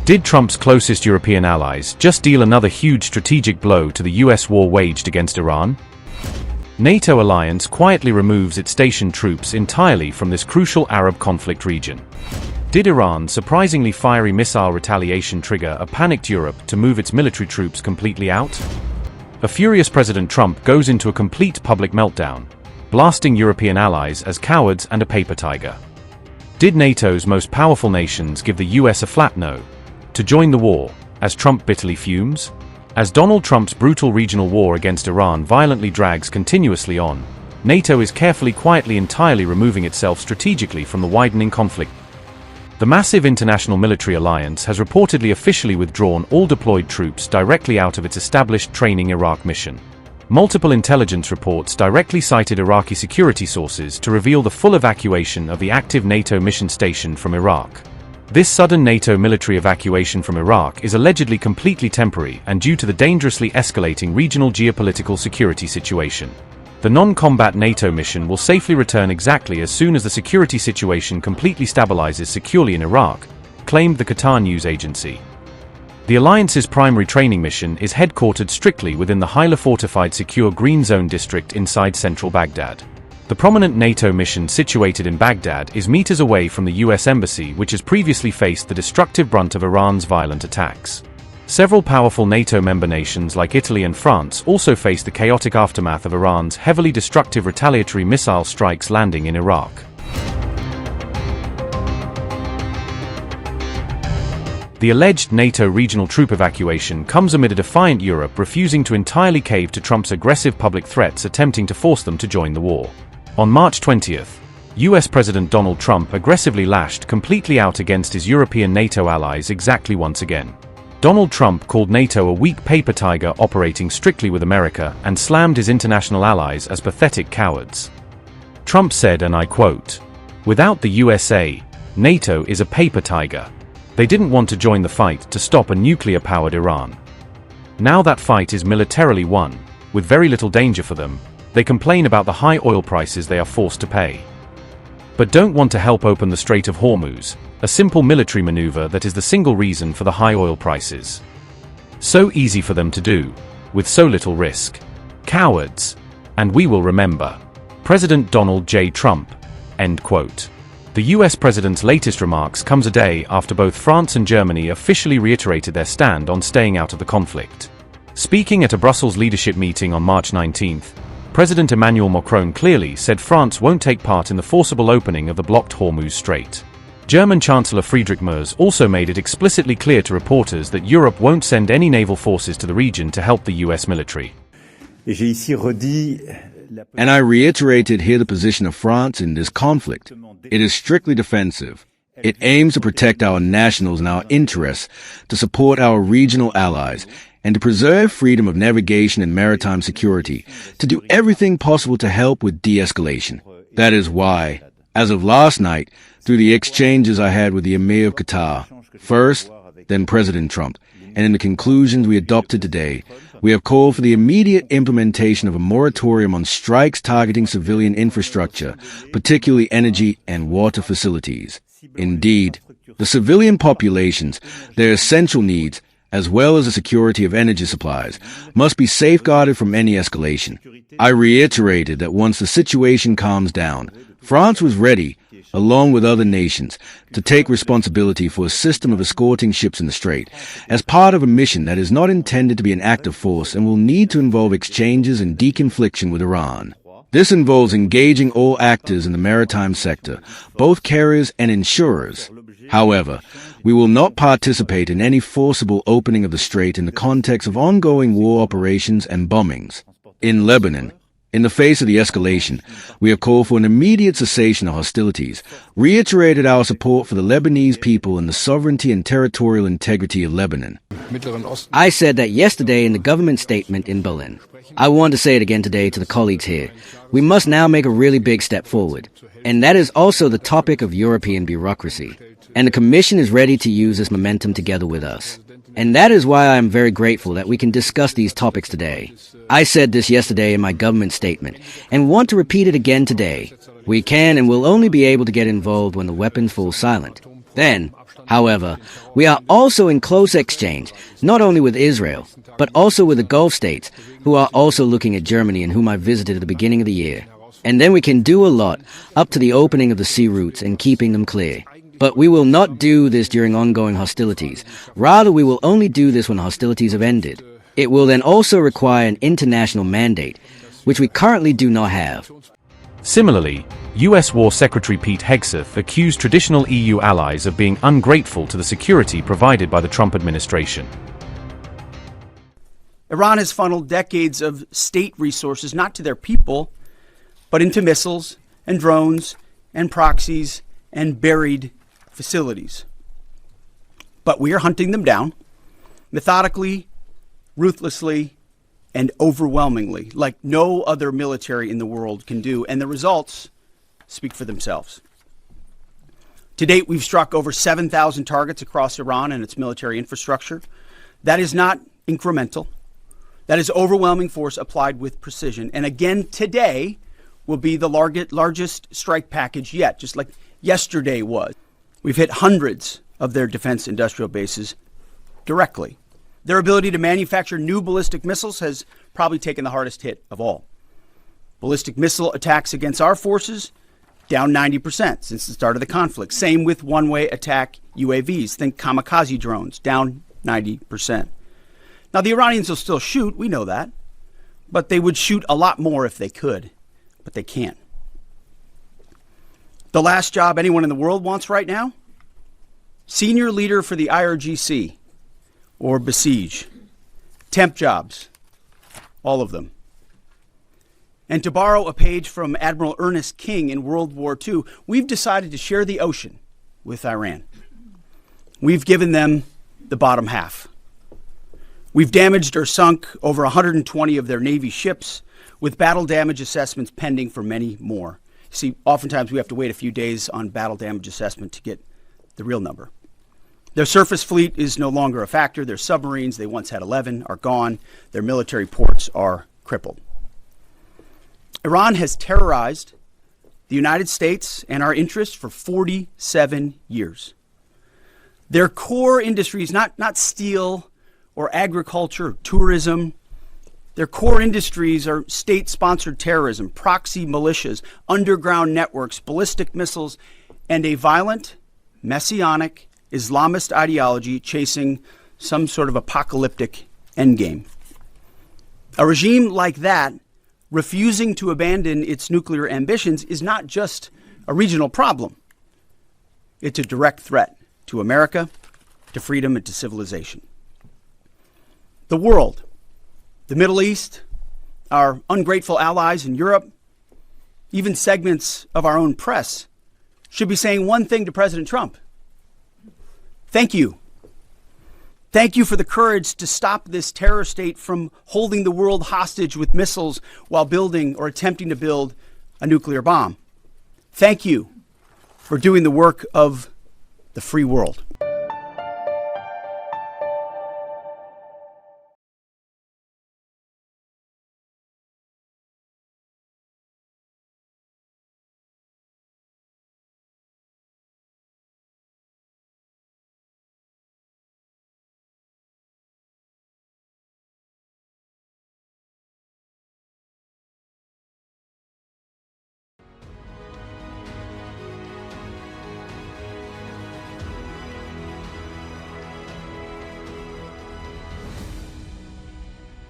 Did Trump's closest European allies just deal another huge strategic blow to the US war waged against Iran? NATO alliance quietly removes its stationed troops entirely from this crucial Arab conflict region. Did Iran's surprisingly fiery missile retaliation trigger a panicked Europe to move its military troops completely out? A furious President Trump goes into a complete public meltdown, blasting European allies as cowards and a paper tiger. Did NATO's most powerful nations give the US a flat no to join the war, as Trump bitterly fumes? As Donald Trump's brutal regional war against Iran violently drags continuously on, NATO is carefully, quietly, entirely removing itself strategically from the widening conflict. The massive international military alliance has reportedly officially withdrawn all deployed troops directly out of its established training Iraq mission. Multiple intelligence reports directly cited Iraqi security sources to reveal the full evacuation of the active NATO mission stationed from Iraq. This sudden NATO military evacuation from Iraq is allegedly completely temporary and due to the dangerously escalating regional geopolitical security situation. The non-combat NATO mission will safely return exactly as soon as the security situation completely stabilizes securely in Iraq, claimed the Qatar news agency. The alliance's primary training mission is headquartered strictly within the highly fortified secure Green Zone district inside central Baghdad. The prominent NATO mission situated in Baghdad is meters away from the US embassy, which has previously faced the destructive brunt of Iran's violent attacks. Several powerful NATO member nations like Italy and France also face the chaotic aftermath of Iran's heavily destructive retaliatory missile strikes landing in Iraq. The alleged NATO regional troop evacuation comes amid a defiant Europe refusing to entirely cave to Trump's aggressive public threats attempting to force them to join the war. On March 20th, US President Donald Trump aggressively lashed completely out against his European NATO allies exactly once again. Donald Trump called NATO a weak paper tiger operating strictly with America and slammed his international allies as pathetic cowards. Trump said, and I quote, "Without the USA, NATO is a paper tiger. They didn't want to join the fight to stop a nuclear-powered Iran. Now that fight is militarily won, with very little danger for them, they complain about the high oil prices they are forced to pay. But don't want to help open the Strait of Hormuz, a simple military maneuver that is the single reason for the high oil prices. So easy for them to do, with so little risk. Cowards. And we will remember. President Donald J. Trump." End quote. The US president's latest remarks comes a day after both France and Germany officially reiterated their stand on staying out of the conflict. Speaking at a Brussels leadership meeting on March 19th, President Emmanuel Macron clearly said France won't take part in the forcible opening of the blocked Hormuz Strait. German Chancellor Friedrich Merz also made it explicitly clear to reporters that Europe won't send any naval forces to the region to help the US military. And I reiterated here the position of France in this conflict. It is strictly defensive. It aims to protect our nationals and our interests, to support our regional allies, and to preserve freedom of navigation and maritime security, to do everything possible to help with de-escalation. That is why, as of last night, through the exchanges I had with the Emir of Qatar, first, then President Trump, and in the conclusions we adopted today, we have called for the immediate implementation of a moratorium on strikes targeting civilian infrastructure, particularly energy and water facilities. Indeed, the civilian populations, their essential needs, as well as the security of energy supplies, must be safeguarded from any escalation. I reiterated that once the situation calms down, France was ready, along with other nations, to take responsibility for a system of escorting ships in the strait, as part of a mission that is not intended to be an act of force and will need to involve exchanges and deconfliction with Iran. This involves engaging all actors in the maritime sector, both carriers and insurers. However, we will not participate in any forcible opening of the strait in the context of ongoing war operations and bombings. In Lebanon, in the face of the escalation, we have called for an immediate cessation of hostilities, reiterated our support for the Lebanese people and the sovereignty and territorial integrity of Lebanon. I said that yesterday in the government statement in Berlin. I want to say it again today to the colleagues here. We must now make a really big step forward. And that is also the topic of European bureaucracy. And the Commission is ready to use this momentum together with us. And that is why I am very grateful that we can discuss these topics today. I said this yesterday in my government statement, and want to repeat it again today. We can and will only be able to get involved when the weapons fall silent. Then, However, we are also in close exchange, not only with Israel, but also with the Gulf states, who are also looking at Germany and whom I visited at the beginning of the year. And then we can do a lot up to the opening of the sea routes and keeping them clear. But we will not do this during ongoing hostilities. Rather, we will only do this when hostilities have ended. It will then also require an international mandate, which we currently do not have. Similarly, US War Secretary Pete Hegseth accused traditional EU allies of being ungrateful to the security provided by the Trump administration. Iran has funneled decades of state resources not to their people, but into missiles and drones and proxies and buried facilities. But we are hunting them down, methodically, ruthlessly, and overwhelmingly, like no other military in the world can do, and the results speak for themselves. To date, we've struck over 7,000 targets across Iran and its military infrastructure. That is not incremental. That is overwhelming force applied with precision. And again, today will be the largest strike package yet, just like yesterday was. We've hit hundreds of their defense industrial bases directly. Their ability to manufacture new ballistic missiles has probably taken the hardest hit of all. Ballistic missile attacks against our forces, down 90% since the start of the conflict. Same with one-way attack UAVs. Think kamikaze drones, down 90%. Now, the Iranians will still shoot, we know that, but they would shoot a lot more if they could, but they can't. The last job anyone in the world wants right now? Senior leader for the IRGC, or besiege. Temp jobs, all of them. And to borrow a page from Admiral Ernest King in World War II, we've decided to share the ocean with Iran. We've given them the bottom half. We've damaged or sunk over 120 of their Navy ships, with battle damage assessments pending for many more. See, oftentimes we have to wait a few days on battle damage assessment to get the real number. Their surface fleet is no longer a factor. Their submarines, they once had 11, are gone. Their military ports are crippled. Iran has terrorized the United States and our interests for 47 years. Their core industries, not steel or agriculture or tourism, their core industries are state-sponsored terrorism, proxy militias, underground networks, ballistic missiles, and a violent, messianic, Islamist ideology chasing some sort of apocalyptic endgame. A regime like that, refusing to abandon its nuclear ambitions, is not just a regional problem. It's a direct threat to America, to freedom, and to civilization. The world, the Middle East, our ungrateful allies in Europe, even segments of our own press, should be saying one thing to President Trump. Thank you. Thank you for the courage to stop this terror state from holding the world hostage with missiles while building or attempting to build a nuclear bomb. Thank you for doing the work of the free world.